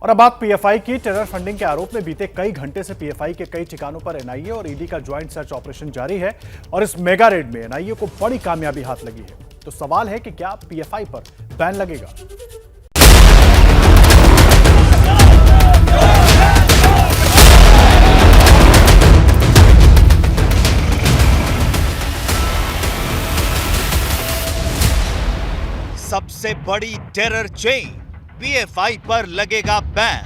और अब बात पीएफआई की। टेरर फंडिंग के आरोप में बीते कई घंटे से पीएफआई के कई ठिकानों पर एनआईए और ईडी का ज्वाइंट सर्च ऑपरेशन जारी है और इस मेगा रेड में एनआईए को बड़ी कामयाबी हाथ लगी है। तो सवाल है कि क्या पीएफआई पर बैन लगेगा? सबसे बड़ी टेरर चेन पीएफआई पर लगेगा बैन।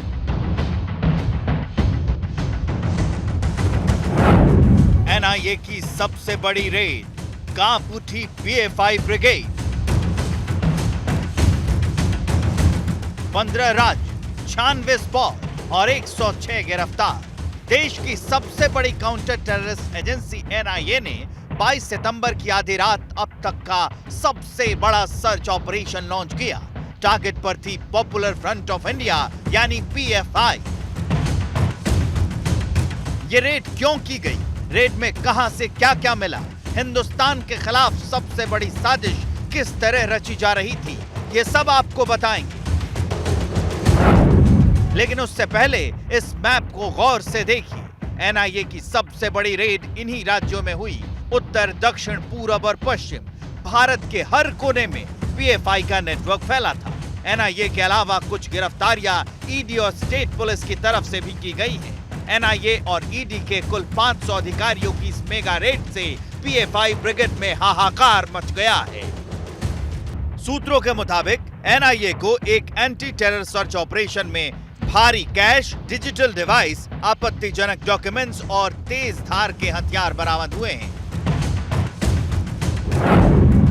एनआईए की सबसे बड़ी रेड, कांप उठी पीएफआई ब्रिगेड। 15 राज्य, 96 स्पॉट और 106 गिरफ्तार। देश की सबसे बड़ी काउंटर टेररिस्ट एजेंसी एनआईए ने 22 सितंबर की आधी रात अब तक का सबसे बड़ा सर्च ऑपरेशन लॉन्च किया। टारगेट पर थी पॉपुलर फ्रंट ऑफ इंडिया यानी पीएफआई। ये रेड क्यों की गई? रेड में कहां से क्या-क्या मिला? हिंदुस्तान के खिलाफ सबसे बड़ी साजिश किस तरह रची जा रही थी? ये सब आपको बताएंगे। लेकिन उससे पहले इस मैप को गौर से देखिए। एनआईए की सबसे बड़ी रेड इन्हीं राज्यों में हुई। उत्तर, दक्षिण, पूरब और पश्चिम भारत के हर कोने में पीएफआई का नेटवर्क फैला था। एनआईए के अलावा कुछ गिरफ्तारियां ईडी और स्टेट पुलिस की तरफ से भी की गई हैं। एनआईए और ईडी के कुल 500 अधिकारियों की इस मेगा रेड से पीएफआई ब्रिगेड में हाहाकार मच गया है। सूत्रों के मुताबिक एनआईए को एक एंटी टेरर सर्च ऑपरेशन में भारी कैश, डिजिटल डिवाइस, आपत्तिजनक डॉक्यूमेंट्स और तेज धार के हथियार बरामद हुए हैं।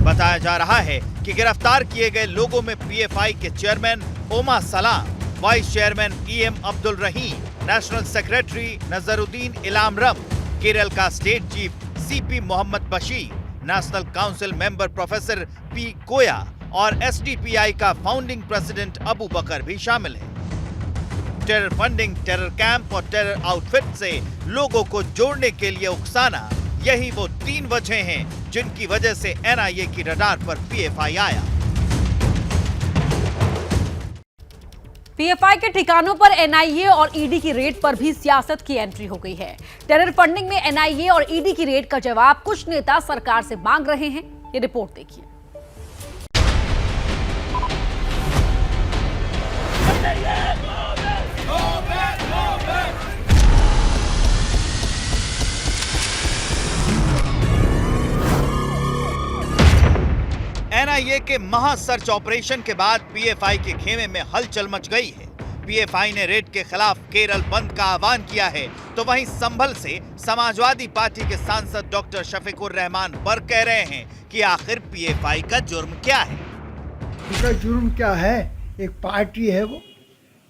बताया जा रहा है कि गिरफ्तार किए गए लोगों में पीएफआई के chairman OMA Salam, vice chairman EM Abdul Rahim, national secretary Nazaruddin Elamaram, Kerala का state chief CP Mohammed Basheer, national council member professor P Koya और एसडीपीआई का फाउंडिंग प्रेसिडेंट अबू बकर भी शामिल है। टेरर फंडिंग, टेरर कैंप और टेरर आउटफिट से लोगों को जोड़ने के लिए उकसाना, यही वो 3 वजह हैं जिनकी वजह से एनआईए की रडार पर पीएफआई आया। पीएफआई के ठिकानों पर एनआईए और ईडी की रेड पर भी सियासत की एंट्री हो गई है। टेरर फंडिंग में एनआईए और ईडी की रेड का जवाब कुछ नेता सरकार से मांग रहे हैं। ये रिपोर्ट देखिए। एनआईए के महा सर्च ऑपरेशन के बाद पीएफआई के खेमे में हलचल मच गई है। पीएफआई ने रेड के खिलाफ केरल बंद का आह्वान किया है, तो वहीं संभल से समाजवादी पार्टी के सांसद डॉक्टर शफीकुर रहमान बर्क कह रहे हैं कि आखिर पीएफआई का जुर्म क्या है। उनका जुर्म क्या है? एक पार्टी है, वो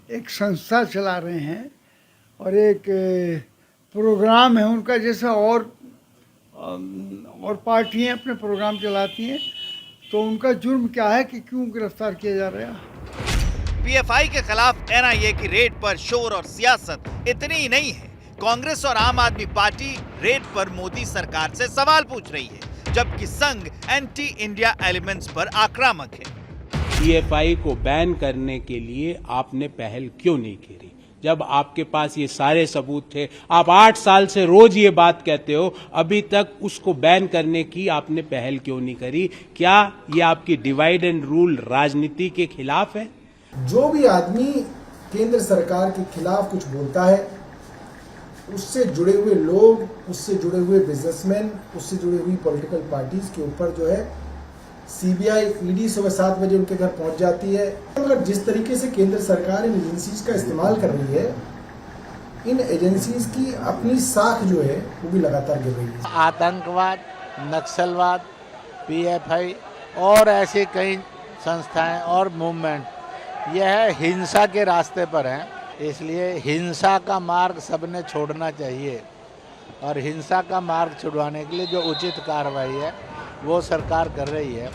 एक संस्था चला रहे हैं और एक प्रोग्राम है उनका, जैसा और पार्टियां अपने प्रोग्राम चलाती हैं। तो उनका जुर्म क्या है कि क्यों गिरफ्तार किया जा रहा है? पीएफआई के खिलाफ एनआईए की रेड पर शोर और सियासत इतनी ही नहीं है। कांग्रेस और आम आदमी पार्टी रेड पर मोदी सरकार से सवाल पूछ रही है, जबकि संघ एंटी इंडिया एलिमेंट्स पर आक्रामक है। पीएफआई को बैन करने के लिए आपने पहल क्यों नहीं की? जब आपके पास ये सारे सबूत थे, आप 8 साल से रोज ये बात कहते हो, अभी तक उसको बैन करने की आपने पहल क्यों नहीं करी? क्या ये आपकी डिवाइड एंड रूल राजनीति के खिलाफ है? जो भी आदमी केंद्र सरकार के खिलाफ कुछ बोलता है, उससे जुड़े हुए लोग, उससे जुड़े हुए बिजनेसमैन, उससे जुड़ी हुई पॉलिटिकल पार्टीज के ऊपर जो है सीबीआई, ईडी सुबह 7 बजे उनके घर पहुंच जाती है। अगर जिस तरीके से केंद्र सरकार इन एजेंसीज का इस्तेमाल कर रही है, इन एजेंसीज की अपनी साख जो है वो भी लगातार गिर रही है। आतंकवाद, नक्सलवाद, पीएफआई और ऐसे कई संस्थाएं और मूवमेंट यह हिंसा के रास्ते पर हैं। इसलिए हिंसा का मार्ग सबने छोड़ना चाहिए और हिंसा का मार्ग छुड़वाने के लिए जो उचित कार्रवाई है वो सरकार कर रही है।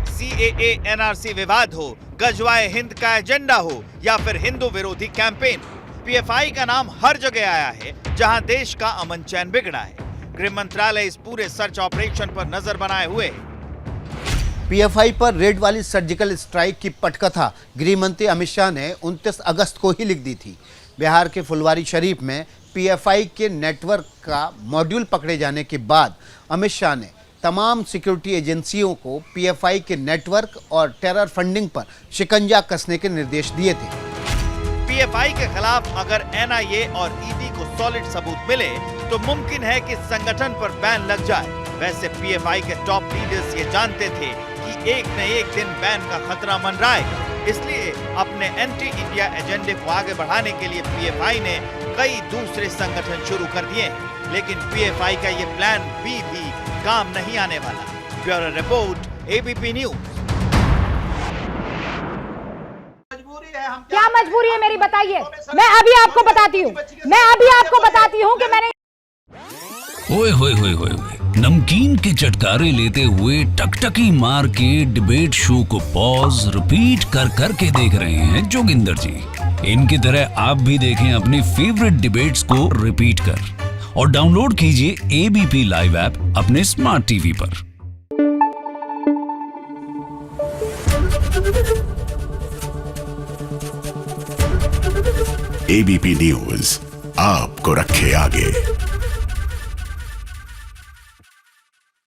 सीएए एनआरसी विवाद हो, गजवाए हिंद का एजेंडा हो या फिर हिंदू विरोधी कैंपेन, पीएफआई का नाम हर जगह आया है जहां देश का अमन चैन बिगड़ा है। गृह मंत्रालय इस पूरे सर्च ऑपरेशन पर नजर बनाए हुए है। पीएफआई पर रेड वाली सर्जिकल स्ट्राइक की पटकथा गृह मंत्री अमित शाह ने 29 अगस्त को ही लिख दी थी। बिहार के फुलवारी शरीफ में पीएफआई के नेटवर्क का मॉड्यूल पकड़े जाने के बाद अमित शाह ने तमाम सिक्योरिटी एजेंसियों को पीएफआई के नेटवर्क और टेरर फंडिंग पर शिकंजा कसने के निर्देश दिए थे। पीएफआई के खिलाफ अगर एनआईए और ईडी को सॉलिड सबूत मिले तो मुमकिन है कि संगठन पर बैन लग जाए। वैसे पीएफआई के टॉप लीडर्स ये जानते थे कि एक न एक दिन बैन का खतरा मंडराएगा, इसलिए अपने एंटी इंडिया एजेंडे को आगे बढ़ाने के लिए पीएफआई ने कई दूसरे संगठन शुरू कर दिए हैं। लेकिन पीएफआई का ये प्लान बी भी काम नहीं आने वाला। Bureau report, ABP news. क्या मजबूरी है मेरी, बताइए। मैं अभी आपको बताती हूँ कि मैंने ओए होए होए होए नमकीन के चटकारे लेते हुए टकटकी मार के डिबेट शो को पॉज रिपीट कर करके देख रहे हैं जोगिंदर जी। इनकी तरह आप भी देखें अपनी फेवरेट डिबेट्स को रिपीट कर और डाउनलोड कीजिए एबीपी लाइव ऐप अपने स्मार्ट टीवी पर। एबीपी न्यूज आपको रखे आगे।